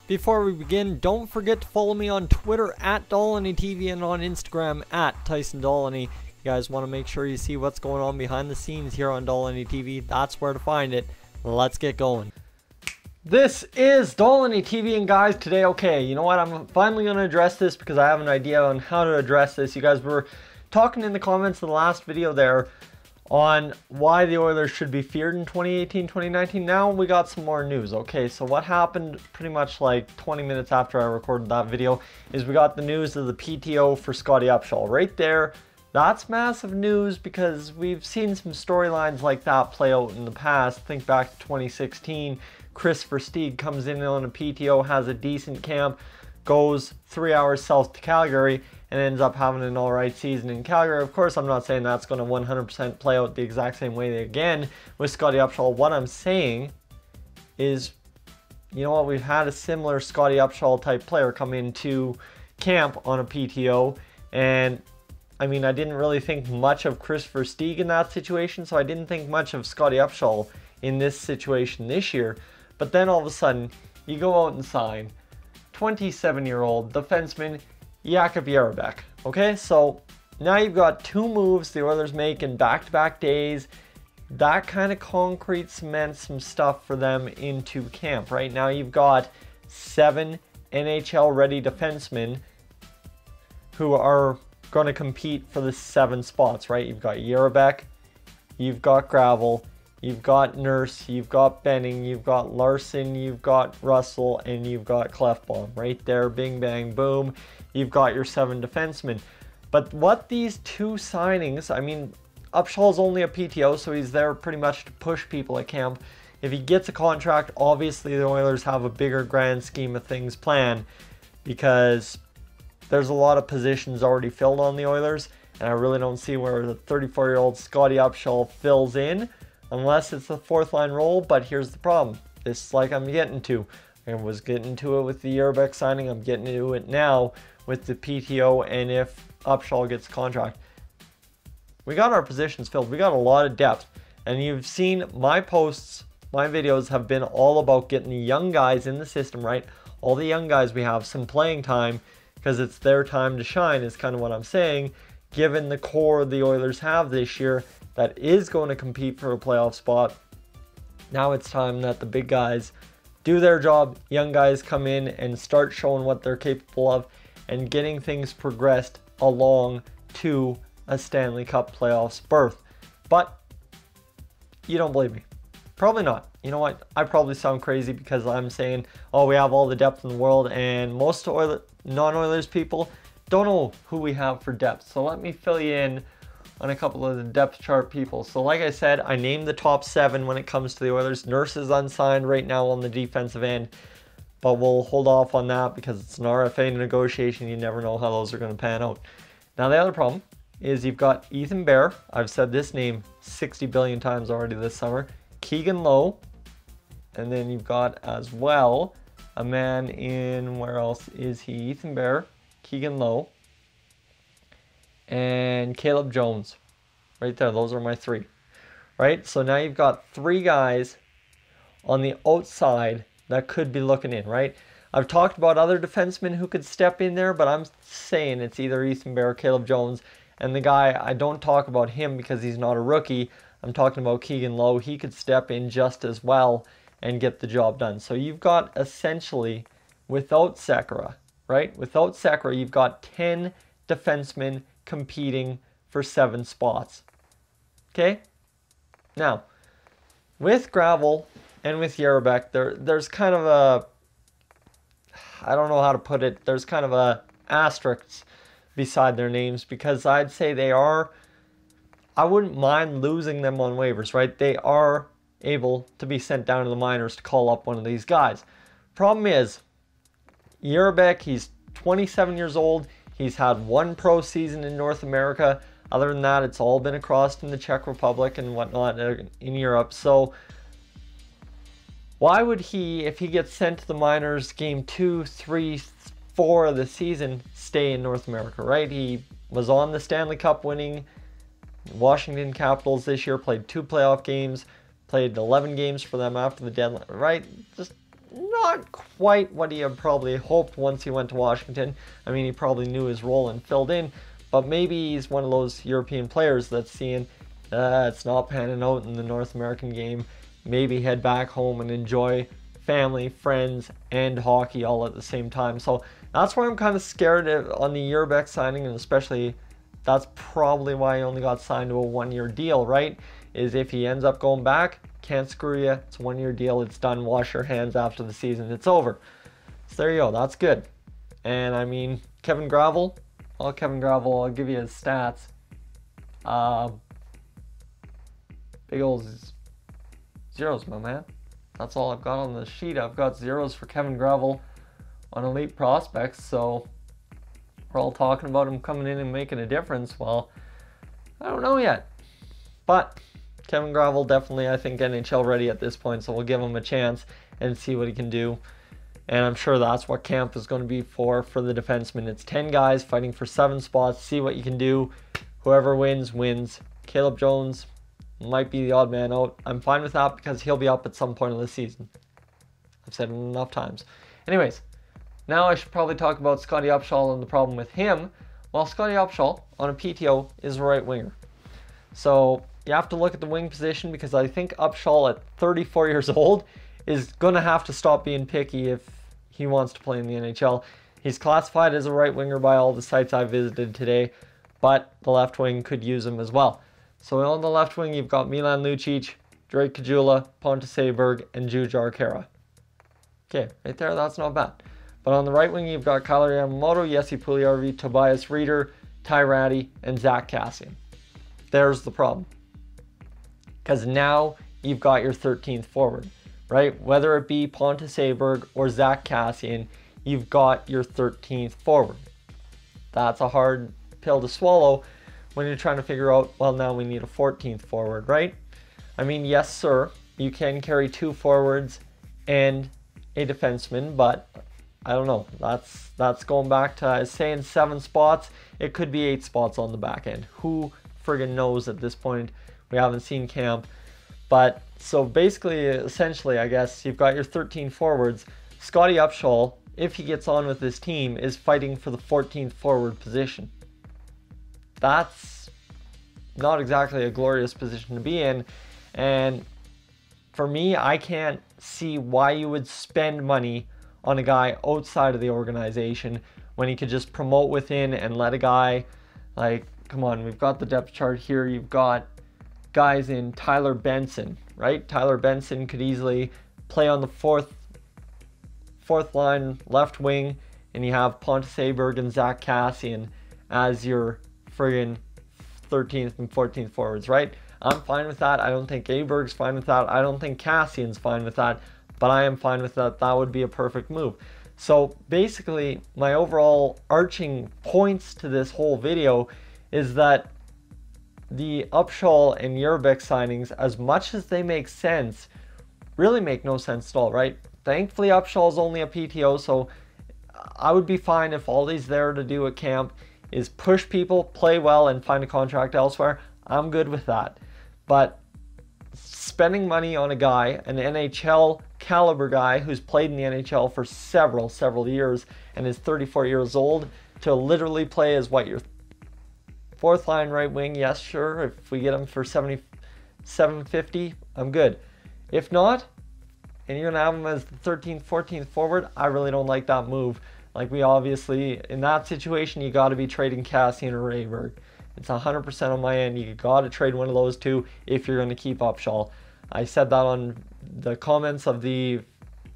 Before we begin, don't forget to follow me on Twitter at Dolynny TV and on Instagram at Tyson Dolynny. You guys want to make sure you see what's going on behind the scenes here on Dolynny TV. That's where to find it. Let's get going. This is Dolynny TV, and guys, today, okay, you know what, I'm finally going to address this because I have an idea on how to address this. You guys were talking in the comments of the last video there on why the Oilers should be feared in 2018-2019. Now we got some more news. Okay, so what happened pretty much like 20 minutes after I recorded that video is we got the news of the PTO for Scotty Upshall. Right there, that's massive news because we've seen some storylines like that play out in the past. Think back to 2016. Chris Versteeg comes in on a PTO, has a decent camp, goes 3 hours south to Calgary, and ends up having an alright season in Calgary. Of course, I'm not saying that's going to 100% play out the exact same way again with Scotty Upshall. What I'm saying is, you know what, we've had a similar Scotty Upshall type player come into camp on a PTO, and I mean, I didn't really think much of Chris Versteeg in that situation, so I didn't think much of Scotty Upshall in this situation this year. But then all of a sudden, you go out and sign 27-year-old defenseman Jakub Jerabek. Okay, so now you've got two moves the Oilers make in back-to-back days. That kind of concrete cements some stuff for them into camp. Right now you've got 7 NHL-ready defensemen who are going to compete for the 7 spots, right? You've got Jerabek, you've got Gravel, you've got Nurse, you've got Benning, you've got Larson, you've got Russell, and you've got Clefbaum. Right there, bing, bang, boom. You've got your 7 defensemen. But what these two signings, I mean, Upshall's only a PTO, so he's there pretty much to push people at camp. If he gets a contract, obviously the Oilers have a bigger grand scheme of things planned because there's a lot of positions already filled on the Oilers, and I really don't see where the 34-year-old Scotty Upshall fills in unless it's the 4th line role. But here's the problem. This is like I'm getting to. I was getting to it with the Jerabek signing. I'm getting to it now with the PTO, and if Upshall gets a contract. We got our positions filled. We got a lot of depth. And you've seen my posts, my videos have been all about getting the young guys in the system, right? All the young guys we have some playing time because it's their time to shine is kind of what I'm saying. Given the core the Oilers have this year that is going to compete for a playoff spot, now it's time that the big guys do their job. Young guys come in and start showing what they're capable of and getting things progressed along to a Stanley Cup playoffs berth. But you don't believe me. Probably not. You know what? I probably sound crazy because I'm saying, oh, we have all the depth in the world, and most non-Oilers people don't know who we have for depth. So let me fill you in on a couple of the depth chart people. So like I said, I named the top 7 when it comes to the Oilers. Nurse is unsigned right now on the defensive end, but we'll hold off on that because it's an RFA negotiation. You never know how those are going to pan out. Now the other problem is you've got Ethan Bear. I've said this name 60 billion times already this summer. Keegan Lowe. And then you've got as well a man in, where else is he? Ethan Bear, Keegan Lowe, and Caleb Jones. Right there, those are my 3. Right, so now you've got 3 guys on the outside that could be looking in, right? I've talked about other defensemen who could step in there, but I'm saying it's either Ethan Bear or Caleb Jones. And the guy, I don't talk about him because he's not a rookie. I'm talking about Keegan Lowe. He could step in just as well and get the job done. So you've got essentially, without Sekera, right? Without Sekera, you've got 10 defensemen competing for 7 spots. Okay? Now, with Gravel and with Jerabek, there's kind of a, I don't know how to put it, there's kind of a asterisk beside their names because I'd say they are, I wouldn't mind losing them on waivers, right? They are able to be sent down to the minors to call up one of these guys. Problem is, Jerabek, he's 27 years old. He's had 1 pro season in North America. Other than that, it's all been across in the Czech Republic and whatnot in Europe. So why would he, if he gets sent to the minors game 2, 3, 4 of the season, stay in North America, right? He was on the Stanley Cup winning Washington Capitals this year, played 2 playoff games, played 11 games for them after the deadline, right? Just not quite what he had probably hoped once he went to Washington. I mean, he probably knew his role and filled in, but maybe he's one of those European players that's seeing it's not panning out in the North American game. Maybe head back home and enjoy family, friends, and hockey all at the same time. So that's why I'm kind of scared on the Jerabek signing, and especially that's probably why he only got signed to a 1-year deal, right? Is if he ends up going back, can't screw you. It's a 1-year deal. It's done. Wash your hands after the season. It's over. So there you go. That's good. And I mean, Kevin Gravel. I'll give you his stats. Big old zeros, my man. That's all I've got on the sheet. I've got zeros for Kevin Gravel on Elite Prospects. So we're all talking about him coming in and making a difference. Well, I don't know yet. But Kevin Gravel definitely, I think, NHL ready at this point. So we'll give him a chance and see what he can do. And I'm sure that's what camp is going to be for the defenseman. It's 10 guys fighting for 7 spots. See what you can do. Whoever wins, wins. Caleb Jones might be the odd man out. I'm fine with that because he'll be up at some point of the season. I've said it enough times. Anyways, now I should probably talk about Scotty Upshall and the problem with him. Well, Scotty Upshall on a PTO is a right winger. So you have to look at the wing position because I think Upshall at 34 years old is going to have to stop being picky if he wants to play in the NHL. He's classified as a right winger by all the sites I visited today, but the left wing could use him as well. So on the left wing, you've got Milan Lucic, Drake Caggiula, Pontus Sæberg, and Jujhar Khaira. Okay, right there, that's not bad. But on the right wing, you've got Kailer Yamamoto, Jesse Puljujarvi, Tobias Rieder, Ty Rattie, and Zach Kassian. There's the problem. Because now you've got your 13th forward, right? Whether it be Pontus Sæberg or Zach Kassian, you've got your 13th forward. That's a hard pill to swallow when you're trying to figure out, well, now we need a 14th forward, right? I mean, yes, sir, you can carry 2 forwards and a defenseman, but I don't know. That's going back to, I was saying 7 spots. It could be 8 spots on the back end. Who friggin' knows at this point? We haven't seen camp. But so basically, essentially, I guess you've got your 13 forwards. Scotty Upshall, if he gets on with this team, is fighting for the 14th forward position. That's not exactly a glorious position to be in. And for me, I can't see why you would spend money on a guy outside of the organization when he could just promote within and let a guy, like, come on, we've got the depth chart here. You've got guys in Tyler Benson, right? Tyler Benson could easily play on the fourth line left wing, and you have Pontus Sæberg and Zach Kassian as your friggin' 13th and 14th forwards, right? I'm fine with that. I don't think Aberg's fine with that. I don't think Kassian's fine with that, but I am fine with that. That would be a perfect move. So basically, my overall arching points to this whole video is that the Upshall and Jerabek signings, as much as they make sense, really make no sense at all, right? Thankfully, Upshall is only a PTO, so I would be fine if all he's there to do at camp is push people, play well, and find a contract elsewhere. I'm good with that. But spending money on a guy, an NHL caliber guy who's played in the NHL for several years and is 34 years old, to literally play as what, your 4th line right wing? Yes, sure. If we get him for $750, I'm good. If not, and you're gonna have him as the 13th, 14th forward, I really don't like that move. Like, we obviously, in that situation, you got to be trading Kassian or Aberg. It's 100% on my end. You got to trade one of those two if you're going to keep Upshall. I said that on the comments of the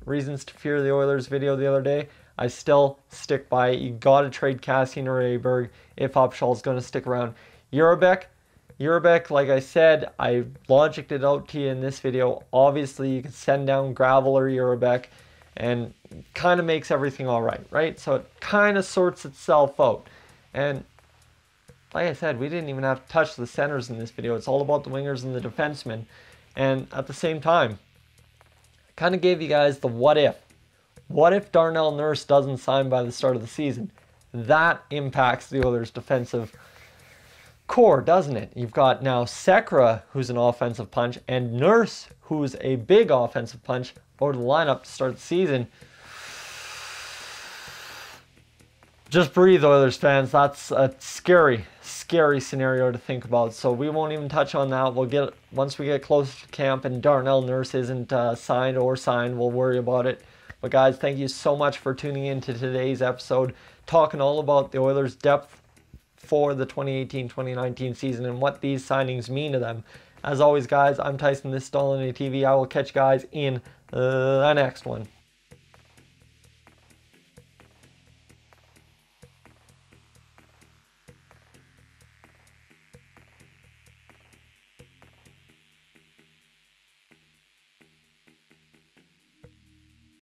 Reasons to Fear the Oilers video the other day. I still stick by it. You got to trade Kassian or Aberg if Upshall's going to stick around. Jerabek, like I said, I logicked it out to you in this video. Obviously, you can send down Gravel or Jerabek, and kind of makes everything all right, right? So it kind of sorts itself out. And like I said, we didn't even have to touch the centers in this video. It's all about the wingers and the defensemen. And at the same time, I kind of gave you guys the what if. What if Darnell Nurse doesn't sign by the start of the season? That impacts the Oilers' defensive core, doesn't it? You've got now Sekera, who's an offensive punch, and Nurse, who's a big offensive punch, or the lineup to start the season. Just breathe, Oilers fans. That's a scary scenario to think about. So we won't even touch on that. Once we get closer to camp and Darnell Nurse isn't signed, we'll worry about it. But guys, thank you so much for tuning in to today's episode, talking all about the Oilers' depth for the 2018-2019 season and what these signings mean to them. As always, guys, I'm Tyson. This is Dolynny TV. I will catch you guys in the next one.